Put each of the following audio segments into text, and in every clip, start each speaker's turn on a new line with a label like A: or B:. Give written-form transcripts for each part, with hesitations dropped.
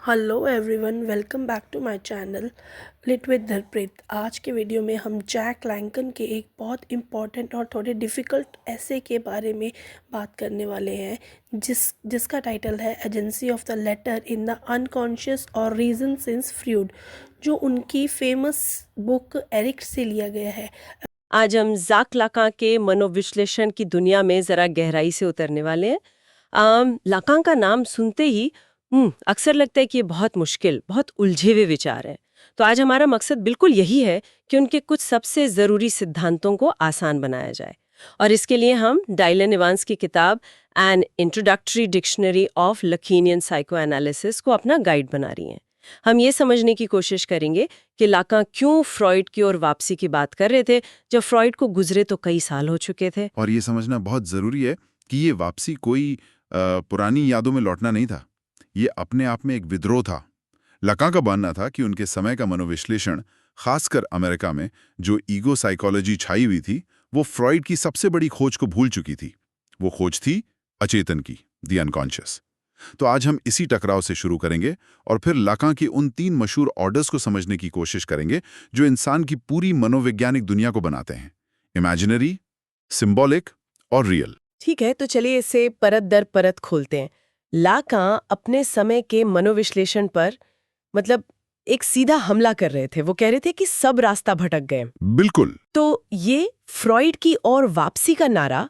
A: Hello everyone, welcome back to my channel lit with Dharpreet. आज के video में हम जैक लैंकन के एक बहुत इम्पॉर्टेंट और थोड़े डिफ़िकल्ट ऐसे के बारे में बात करने वाले हैं जिसका टाइटल है agency of the letter in the unconscious और रीजन सिंस फ्रूड, जो उनकी फेमस बुक एरिक से लिया गया है।
B: आज हम जाक लाकां के मनोविश्लेषण की दुनिया में जरा गहराई से उतरने वाले हैं। लाकां का नाम सुनते ही अक्सर लगता है कि ये बहुत मुश्किल, बहुत उलझे हुए विचार हैं। तो आज हमारा मकसद बिल्कुल यही है कि उनके कुछ सबसे ज़रूरी सिद्धांतों को आसान बनाया जाए। और इसके लिए हम डायलन इवांस की किताब an introductory dictionary of Lacanian psychoanalysis को अपना गाइड बना रही हैं। हम ये समझने की कोशिश करेंगे कि लाकां क्यों फ्रॉइड की ओर वापसी की बात कर रहे थे जब फ्रॉइड को गुजरे तो कई साल हो चुके थे।
C: और ये समझना बहुत जरूरी है कि ये वापसी कोई पुरानी यादों में लौटना नहीं था। ये अपने आप में एक विद्रोह था। लकां का मानना था कि उनके समय का मनोविश्लेषण, खासकर अमेरिका में जो ईगो साइकोलॉजी छाई हुई थी, वो फ्रॉइड की सबसे बड़ी खोज को भूल चुकी थी। वो खोज थी अचेतन की, द अनकॉन्शियस। तो आज हम इसी टकराव से शुरू करेंगे और फिर लाकां की उन 3 मशहूर ऑर्डर्स को समझने की कोशिश करेंगे जो इंसान की पूरी मनोवैज्ञानिक दुनिया को बनाते हैं: इमेजिनरी, सिंबॉलिक और रियल।
B: ठीक है, तो चलिए इसे परत दर परत खोलते हैं। लाकां अपने समय के मनोविश्लेषण पर एक सीधा हमला कर रहे थे। वो कह रहे थे कि सब रास्ता भटक गए।
C: बिल्कुल।
B: तो ये फ्रॉइड की ओर वापसी का नारा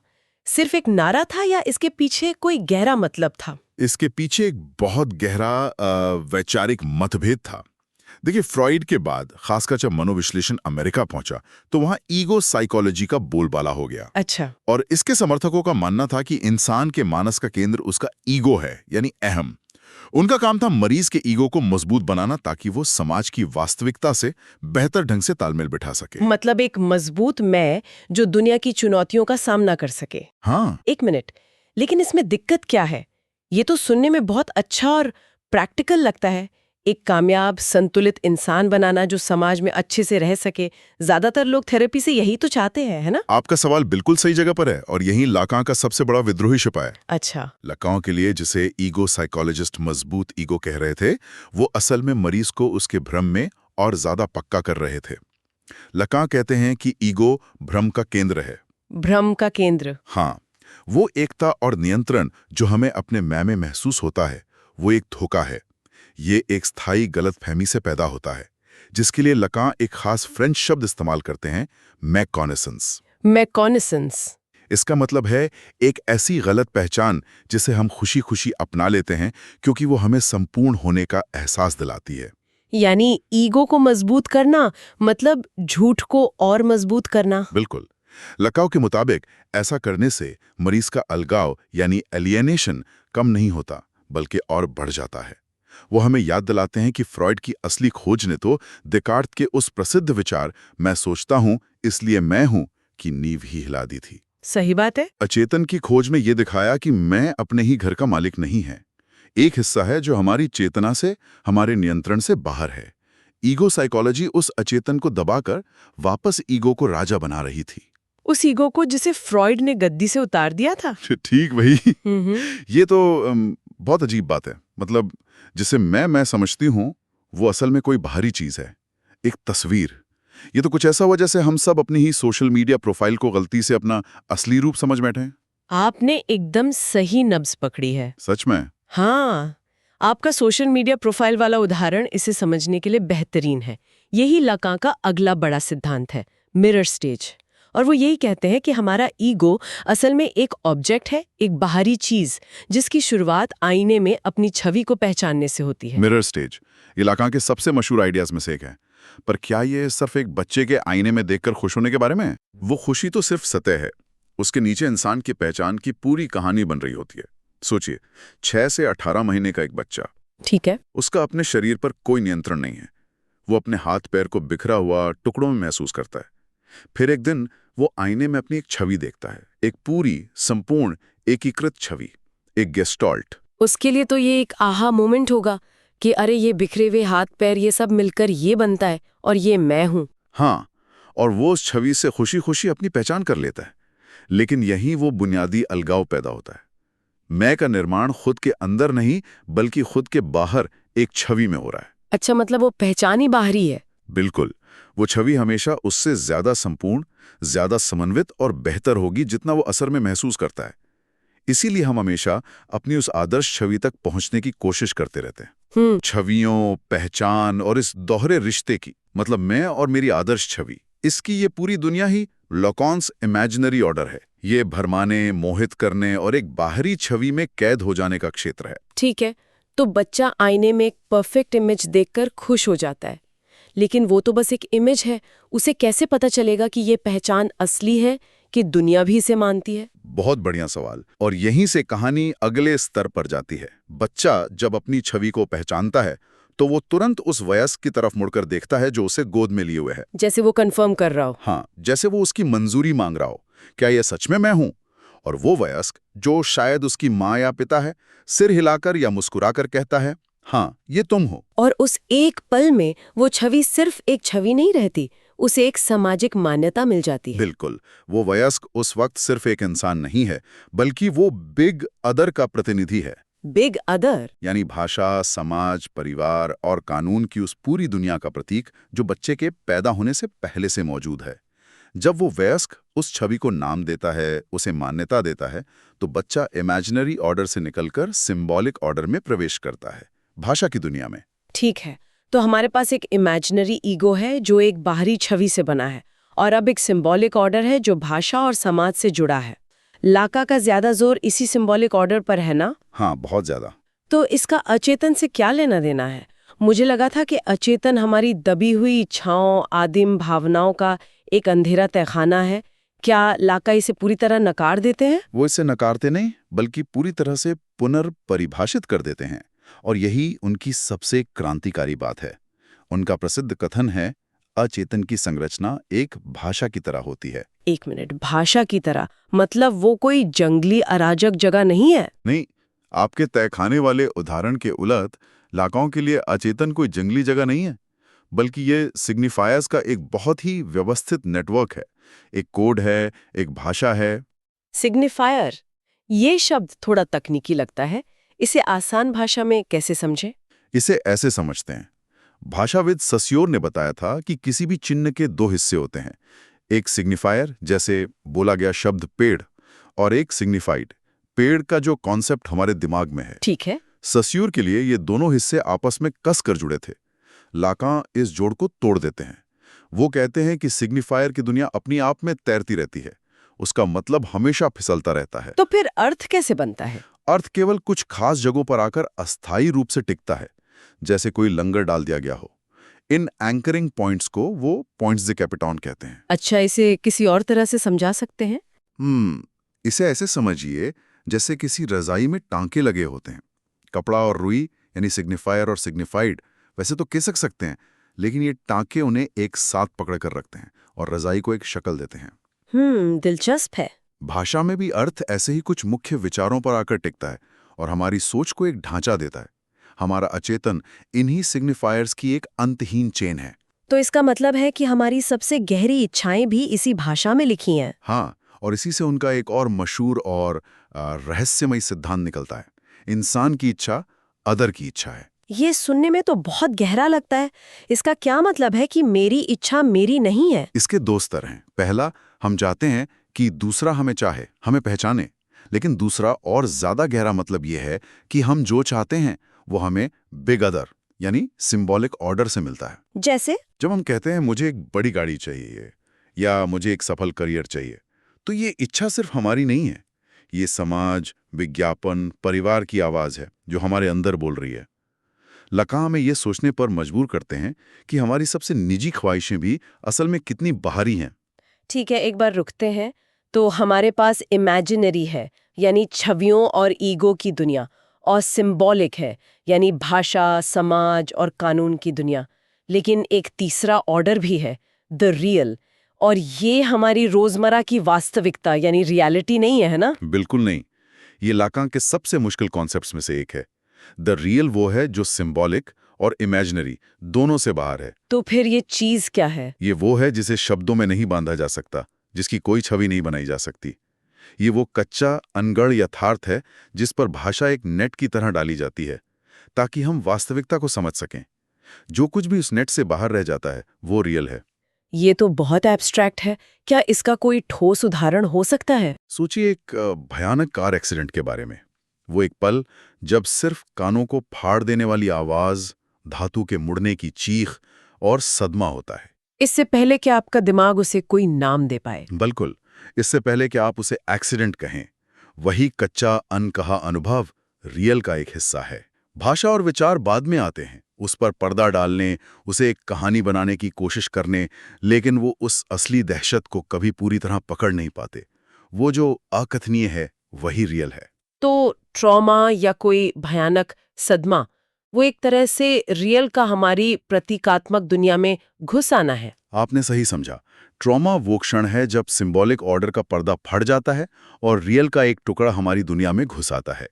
B: सिर्फ एक नारा था या इसके पीछे कोई गहरा मतलब था?
C: इसके पीछे एक बहुत गहरा वैचारिक मतभेद था। देखिए, फ्रॉइड के बाद खासकर जब मनोविश्लेषण अमेरिका पहुंचा तो वहां ईगो साइकोलॉजी का बोलबाला हो गया।
B: अच्छा।
C: और इसके समर्थकों का मानना था कि इंसान के मानस का केंद्र उसका ईगो है, यानी अहम। उनका काम था मरीज के ईगो को मजबूत बनाना ताकि वो समाज की वास्तविकता से बेहतर ढंग से तालमेल बिठा सके।
B: मतलब एक मजबूत मैं जो दुनिया की चुनौतियों का सामना कर सके।
C: हाँ।
B: एक मिनट, लेकिन इसमें दिक्कत क्या है? ये तो सुनने में बहुत अच्छा और प्रैक्टिकल लगता है। एक कामयाब संतुलित इंसान बनाना जो समाज में अच्छे से रह सके। ज्यादातर लोग थेरेपी से यही तो चाहते हैं, है ना?
C: आपका सवाल बिल्कुल सही जगह पर है और यही लाकां का सबसे बड़ा विद्रोही छिपा है।
B: अच्छा।
C: लाकां के लिए जिसे ईगो साइकोलॉजिस्ट मजबूत ईगो कह रहे थे, वो असल में मरीज को उसके भ्रम में और ज्यादा पक्का कर रहे थे। लाकां कहते हैं कि ईगो भ्रम का केंद्र है।
B: भ्रम का केंद्र?
C: हाँ, वो एकता और नियंत्रण जो हमें अपने मैं में महसूस होता है, वो एक धोखा है। ये एक स्थायी गलतफहमी से पैदा होता है, जिसके लिए लाकां एक खास फ्रेंच शब्द इस्तेमाल करते हैं, मैकॉनिसेंस।
B: मैकॉनिसेंस?
C: इसका मतलब है एक ऐसी गलत पहचान जिसे हम खुशी खुशी अपना लेते हैं क्योंकि वो हमें संपूर्ण होने का एहसास दिलाती है।
B: यानी ईगो को मजबूत करना मतलब झूठ को और मजबूत करना।
C: बिल्कुल। लाकां के मुताबिक ऐसा करने से मरीज का अलगाव यानी एलियनेशन कम नहीं होता, बल्कि और बढ़ जाता है। वो हमें याद दिलाते हैं कि फ्रॉइड की असली खोज ने तो देकार्त के उस प्रसिद्ध विचार "मैं सोचता हूं इसलिए मैं हूं" की नींव ही हिला दी थी।
B: सही बात है।
C: अचेतन की खोज में ये दिखाया कि मैं अपने ही घर का मालिक नहीं है। एक हिस्सा है जो हमारी चेतना से, हमारे नियंत्रण से बाहर है। ईगो साइकोलॉजी उस अचेतन को दबाकर वापस ईगो को राजा बना रही थी।
B: उस ईगो को जिसे फ्रॉइड ने गद्दी से उतार दिया था।
C: ठीक वही।
B: हम्म।
C: ये तो बहुत अजीब बात है। मतलब जिसे मैं समझती हूँ, वो असल में कोई बाहरी चीज है, एक तस्वीर। ये तो कुछ ऐसा हुआ जैसे हम सब अपनी ही सोशल मीडिया प्रोफाइल को गलती से अपना असली रूप समझ बैठे हैं।
B: आपने एकदम सही नब्ज पकड़ी है।
C: सच में।
B: हाँ, आपका सोशल मीडिया प्रोफाइल वाला उदाहरण इसे समझने के लिए बेहतरीन है। यही लाकां का अगला बड़ा सिद्धांत है, मिरर स्टेज। और वो यही कहते हैं कि हमारा ईगो असल में एक ऑब्जेक्ट है, एक बाहरी चीज जिसकी शुरुआत आईने में अपनी छवि को पहचानने से होती है।
C: मिरर स्टेज ये लाकां के सबसे मशहूर आइडियाज में से एक है। पर क्या ये सिर्फ एक बच्चे के आईने में देखकर खुश होने के बारे में है? वो खुशी तो सिर्फ सतह है। उसके नीचे इंसान की पहचान की पूरी कहानी बन रही होती है। सोचिए, 6 से 18 महीने का एक बच्चा,
B: ठीक है।
C: उसका अपने शरीर पर कोई नियंत्रण नहीं है। वो अपने हाथ पैर को बिखरा हुआ टुकड़ों में महसूस करता है। फिर एक दिन वो आईने में अपनी एक छवि देखता है, एक पूरी, संपूर्ण, एकीकृत छवि, एक गेस्टॉल्ट।
B: उसके लिए तो ये एक आहा मोमेंट होगा कि अरे ये बिखरे हुए हाथ पैर ये सब मिलकर ये बनता है और ये मैं हूं।
C: हाँ, और वो उस छवि से खुशी खुशी अपनी पहचान कर लेता है। लेकिन यहीं वो बुनियादी अलगाव पैदा होता है। मैं का निर्माण खुद के अंदर नहीं, बल्कि खुद के बाहर एक छवि में हो रहा है।
B: अच्छा, मतलब वो पहचान ही बाहरी है।
C: बिल्कुल, वो छवि हमेशा उससे ज्यादा संपूर्ण, ज्यादा समन्वित और बेहतर होगी जितना वो असर में महसूस करता है। इसीलिए हम हमेशा अपनी उस आदर्श छवि तक पहुंचने की कोशिश करते रहते हैं। छवियों, पहचान और इस दोहरे रिश्ते की, मतलब मैं और मेरी आदर्श छवि, इसकी ये पूरी दुनिया ही लॉकॉन्स इमेजिनरी ऑर्डर है। ये भरमाने, मोहित करने और एक बाहरी छवि में कैद हो जाने का क्षेत्र है।
B: ठीक है, तो बच्चा आईने में एक परफेक्ट इमेज देखकर खुश हो जाता है, लेकिन वो तो बस एक इमेज है। उसे कैसे पता चलेगा कि ये पहचान असली है कि दुनिया भी इसे मानती है?
C: बहुत बढ़िया सवाल। और यहीं से कहानी अगले स्तर पर जाती है। बच्चा जब अपनी छवि को पहचानता है तो वो तुरंत उस वयस्क की तरफ मुड़कर देखता है जो उसे गोद में लिए हुए है।
B: जैसे वो कंफर्म कर रहा हो।
C: हाँ, जैसे वो उसकी मंजूरी मांग रहा हो, क्या यह सच में मैं हूं? और वो वयस्क, जो शायद उसकी माँ या पिता है, सिर हिलाकर या मुस्कुराकर कहता है, हाँ, ये तुम हो।
B: और उस एक पल में वो छवि सिर्फ एक छवि नहीं रहती, उसे एक सामाजिक मान्यता मिल जाती है।
C: बिल्कुल, वो वयस्क उस वक्त सिर्फ एक इंसान नहीं है, बल्कि वो बिग अदर का प्रतिनिधि है।
B: बिग अदर
C: यानी भाषा, समाज, परिवार और कानून की उस पूरी दुनिया का प्रतीक जो बच्चे के पैदा होने से पहले से मौजूद है। जब वो वयस्क उस छवि को नाम देता है, उसे मान्यता देता है, तो बच्चा इमेजिनरी ऑर्डर से निकलकर सिंबॉलिक ऑर्डर में प्रवेश करता है, भाषा की दुनिया में।
B: ठीक है, तो हमारे पास एक इमेजिनरी ईगो है जो एक बाहरी छवि से बना है, और अब एक सिंबॉलिक ऑर्डर है जो भाषा और समाज से जुड़ा है। लाका का ज्यादा जोर इसी सिंबॉलिक ऑर्डर पर है ना?
C: हाँ, बहुत ज्यादा।
B: तो इसका अचेतन से क्या लेना देना है? मुझे लगा था कि अचेतन हमारी दबी हुई इच्छाओं, आदिम भावनाओं का एक अंधेरा तहखाना है। क्या लाका इसे पूरी तरह नकार देते हैं?
C: वो इसे नकारते नहीं, बल्कि पूरी तरह से पुनर्परिभाषित कर देते हैं। और यही उनकी सबसे क्रांतिकारी बात है। उनका प्रसिद्ध कथन है, अचेतन की संरचना एक भाषा की तरह होती है।
B: एक मिनट, भाषा की तरह मतलब वो कोई जंगली अराजक जगह नहीं है?
C: नहीं, आपके तहखाने वाले उदाहरण के उलट लाकाओं के लिए अचेतन कोई जंगली जगह नहीं है, बल्कि ये सिग्निफायर्स का एक बहुत ही व्यवस्थित नेटवर्क है। एक कोड है, एक भाषा है।
B: सिग्निफायर, ये शब्द थोड़ा तकनीकी लगता है। इसे आसान भाषा में कैसे समझें?
C: इसे ऐसे समझते हैं, भाषाविद सस्योर ने बताया था कि किसी भी चिन्ह के दो हिस्से होते हैं, एक सिग्निफायर, जैसे बोला गया शब्द पेड़, और एक सिग्निफाइड, पेड़ का जो कॉन्सेप्ट हमारे दिमाग में है।
B: ठीक है।
C: सस्योर के लिए ये दोनों हिस्से आपस में कस कर जुड़े थे। लाकां इस जोड़ को तोड़ देते हैं। वो कहते हैं कि सिग्निफायर की दुनिया अपनी आप में तैरती रहती है, उसका मतलब हमेशा फिसलता रहता है।
B: तो फिर अर्थ कैसे बनता है?
C: अर्थ केवल कुछ खास जगहों पर आकर अस्थायी रूप से टिकता है, जैसे कोई लंगर डाल दिया गया हो। इन एंकरिंग पॉइंट्स को वो पॉइंट्स दे कैपिटॉन कहते हैं।
B: अच्छा, इसे किसी और तरह से समझा सकते हैं?
C: इसे ऐसे समझिए जैसे किसी रजाई में टांके लगे होते हैं। कपड़ा और रुई, यानी सिग्निफायर और सिग्निफाइड, वैसे तो खिसक सकते हैं, लेकिन ये टांके उन्हें एक साथ पकड़ कर रखते हैं और रजाई को एक शक्ल देते हैं।
B: दिलचस्प है।
C: भाषा में भी अर्थ ऐसे ही कुछ मुख्य विचारों पर आकर टिकता है और हमारी सोच को एक ढांचा देता है। हमारा अचेतन इन्हीं सिग्निफायर्स की एक अंतहीन चेन है।
B: तो इसका मतलब है कि हमारी सबसे गहरी इच्छाएं भी इसी भाषा में लिखी हैं।
C: हाँ, और इसी से उनका एक और मशहूर और रहस्यमयी सिद्धांत निकलता है। इंसान की इच्छा अदर की इच्छा है।
B: ये सुनने में तो बहुत गहरा लगता है। इसका क्या मतलब है कि मेरी इच्छा मेरी नहीं है?
C: इसके दो स्तर हैं। पहला, हम चाहते हैं कि दूसरा हमें चाहे, हमें पहचाने। लेकिन दूसरा और ज्यादा गहरा मतलब यह है कि हम जो चाहते हैं वो हमें बिग अदर, यानी सिंबॉलिक ऑर्डर से मिलता है।
B: जैसे
C: जब हम कहते हैं मुझे एक बड़ी गाड़ी चाहिए या मुझे एक सफल करियर चाहिए, तो ये इच्छा सिर्फ हमारी नहीं है। ये समाज, विज्ञापन, परिवार की आवाज है जो हमारे अंदर बोल रही है। लाकां हमें ये सोचने पर मजबूर करते हैं कि हमारी सबसे निजी ख्वाहिशें भी असल में कितनी बाहरी हैं।
B: ठीक है, एक बार रुकते हैं। तो हमारे पास इमेजिनरी है, यानी छवियों और ईगो की दुनिया, और सिंबॉलिक है, यानी भाषा, समाज और कानून की दुनिया। लेकिन एक तीसरा ऑर्डर भी है, द रियल, और ये हमारी रोजमर्रा की वास्तविकता यानी रियलिटी नहीं है ना?
C: बिल्कुल नहीं। ये लाकां के सबसे मुश्किल कॉन्सेप्ट्स में से एक है। द रियल वो है जो सिंबॉलिक और इमेजिनरी दोनों से बाहर है।
B: तो फिर ये चीज क्या है?
C: ये वो है जिसे शब्दों में नहीं बांधा जा सकता, जिसकी कोई छवि नहीं बनाई जा सकती। ये वो कच्चा, अनगढ़ यथार्थ है जिस पर भाषा एक नेट की तरह डाली जाती है, ताकि हम वास्तविकता को समझ सकें। जो कुछ भी उस नेट से बाहर रह जाता है वो रियल है।
B: ये तो बहुत एब्स्ट्रैक्ट है। क्या इसका कोई ठोस उदाहरण हो सकता है?
C: सोचिए एक भयानक कार एक्सीडेंट के बारे में। वो एक पल जब सिर्फ कानों को फाड़ देने वाली आवाज, धातु के मुड़ने की चीख और सदमा होता है।
B: इससे पहले कि आपका दिमाग उसे कोई नाम दे पाए।
C: बिल्कुल, इससे पहले कि आप उसे एक्सीडेंट कहें, वही कच्चा अनकहा अनुभव रियल का एक हिस्सा है। भाषा और विचार बाद में आते हैं, उस पर पर्दा डालने, उसे एक कहानी बनाने की कोशिश करने, लेकिन वो उस असली दहशत को कभी पूरी तरह पकड़ नहीं पाते। वो जो अकथनीय है वही रियल है।
B: तो ट्रॉमा या कोई भयानक सदमा वो एक तरह से रियल का हमारी प्रतीकात्मक दुनिया में घुस आना है।
C: आपने सही समझा। ट्रॉमा वो क्षण है जब सिंबॉलिक ऑर्डर का पर्दा फट जाता है और रियल का एक टुकड़ा हमारी दुनिया में घुस आता है।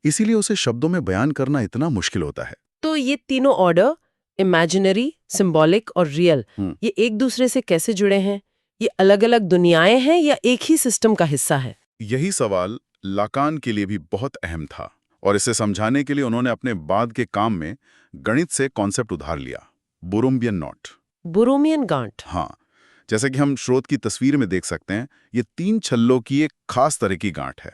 C: इसीलिए उसे शब्दों में बयान करना इतना मुश्किल होता है।
B: तो ये तीनों ऑर्डर, इमेजिनरी, सिंबॉलिक और रियल, ये एक दूसरे से कैसे जुड़े हैं? ये अलग-अलग दुनियाएं हैं या एक ही सिस्टम का हिस्सा है?
C: यही सवाल लाकान के लिए भी बहुत अहम था, और इसे समझाने के लिए उन्होंने अपने बाद के काम में गणित से कॉन्सेप्ट उधार लिया, बोरोम्बियन नॉट।
B: बोरोमियन गांठ।
C: हाँ, जैसे कि हम स्रोत की तस्वीर में देख सकते हैं, ये 3 छल्लों की एक खास तरह की गांठ है।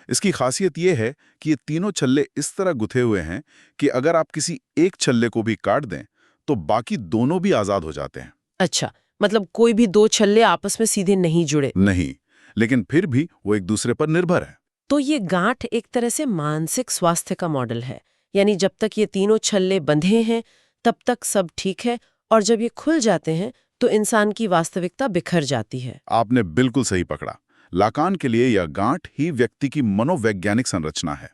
C: इसकी खासियत ये है कि ये तीनों छल्ले इस तरह गुथे हुए हैं कि अगर आप किसी एक छल्ले को भी काट दें तो बाकी दोनों भी आजाद हो जाते हैं।
B: अच्छा, मतलब कोई भी दो छल्ले आपस में सीधे नहीं जुड़े?
C: नहीं, लेकिन फिर भी वो एक दूसरे पर निर्भर है।
B: तो ये गांठ एक तरह से मानसिक स्वास्थ्य का मॉडल है। यानी जब तक ये तीनों छल्ले बंधे हैं तब तक सब ठीक है, और जब ये खुल जाते हैं तो इंसान की वास्तविकता बिखर जाती है।
C: आपने बिल्कुल सही पकड़ा। लाकान के लिए यह गांठ ही व्यक्ति की मनोवैज्ञानिक संरचना है।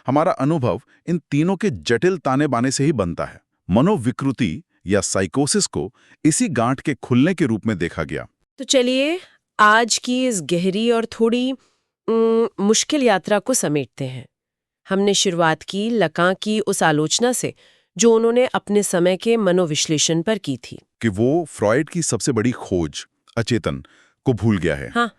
C: हमारा अनुभव इन तीनों के जटिल ताने बाने से ही बनता है। मनोविकृति या साइकोसिस को इसी गांठ के खुलने के रूप में देखा गया।
B: तो चलिए आज की इस गहरी और थोड़ी मुश्किल यात्रा को समेटते हैं। हमने शुरुआत की लकां की उस आलोचना से जो उन्होंने अपने समय के मनोविश्लेषण पर की थी
C: कि वो फ्रॉइड की सबसे बड़ी खोज, अचेतन, को भूल गया है।
B: हाँ,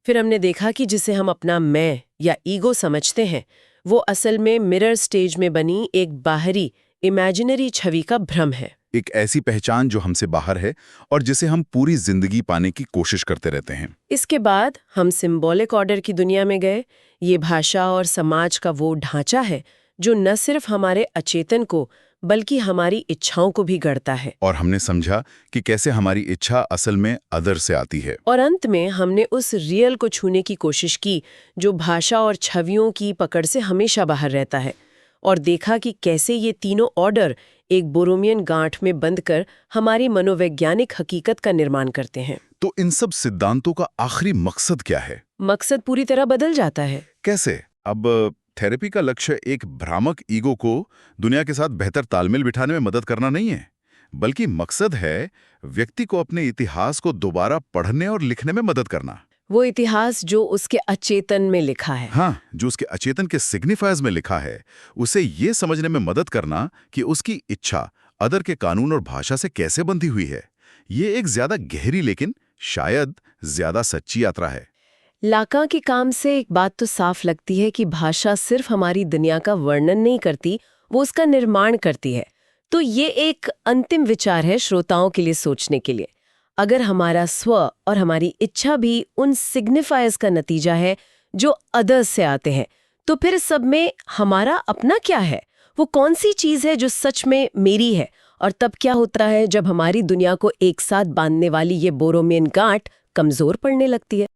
B: फिर हमने देखा कि जिसे हम अपना मैं या ईगो समझते हैं वो असल में मिरर स्टेज में बनी एक बाहरी इमेजिनरी छवि का भ्रम है।
C: एक ऐसी पहचान जो हमसे बाहर है और जिसे हम पूरी जिंदगी पाने की कोशिश करते रहते हैं।
B: इसके बाद हम सिंबॉलिक ऑर्डर की दुनिया में गए। ये भाषा और समाज का वो ढांचा है जो न सिर्फ हमारे अचेतन को बल्कि हमारी इच्छाओं को भी गढ़ता है।
C: और हमने समझा कि कैसे हमारी इच्छा असल में अदर से आती है।
B: और अंत में हमने उस रियल को छूने की कोशिश की जो भाषा और छवियों की पकड़ से हमेशा बाहर रहता है, और देखा कि कैसे ये तीनों ऑर्डर एक बोरोमियन गांठ में बंद कर हमारी मनोवैज्ञानिक हकीकत का निर्माण करते हैं।
C: तो इन सब सिद्धांतों का आखिरी मकसद क्या है?
B: मकसद पूरी तरह बदल जाता है।
C: कैसे? अब थेरेपी का लक्ष्य एक भ्रामक ईगो को दुनिया के साथ बेहतर तालमेल बिठाने में मदद करना नहीं है, बल्कि मकसद है व्यक्ति को अपने इतिहास को दोबारा पढ़ने और लिखने में मदद करना।
B: वो इतिहास जो उसके अचेतन में लिखा है।
C: हाँ, जो उसके अचेतन के सिग्निफायर्स में लिखा है, उसे ये समझने में मदद करना कि उसकी इच्छा अदर के कानून और भाषा से कैसे बंधी हुई है। ये एक ज्यादा गहरी लेकिन शायद ज्यादा सच्ची यात्रा है।
B: लाकां के काम से एक बात तो साफ लगती है कि भाषा सिर्फ हमारी दुनिया का वर्णन नहीं करती, वो उसका निर्माण करती है। तो ये एक अंतिम विचार है श्रोताओं के लिए सोचने के लिए। अगर हमारा स्व और हमारी इच्छा भी उन सिग्निफायर्स का नतीजा है जो अदर्स से आते हैं, तो फिर सब में हमारा अपना क्या है? वो कौन सी चीज़ है जो सच में मेरी है? और तब क्या होता है जब हमारी दुनिया को एक साथ बांधने वाली ये बोरोमियन गांठ कमजोर पड़ने लगती है?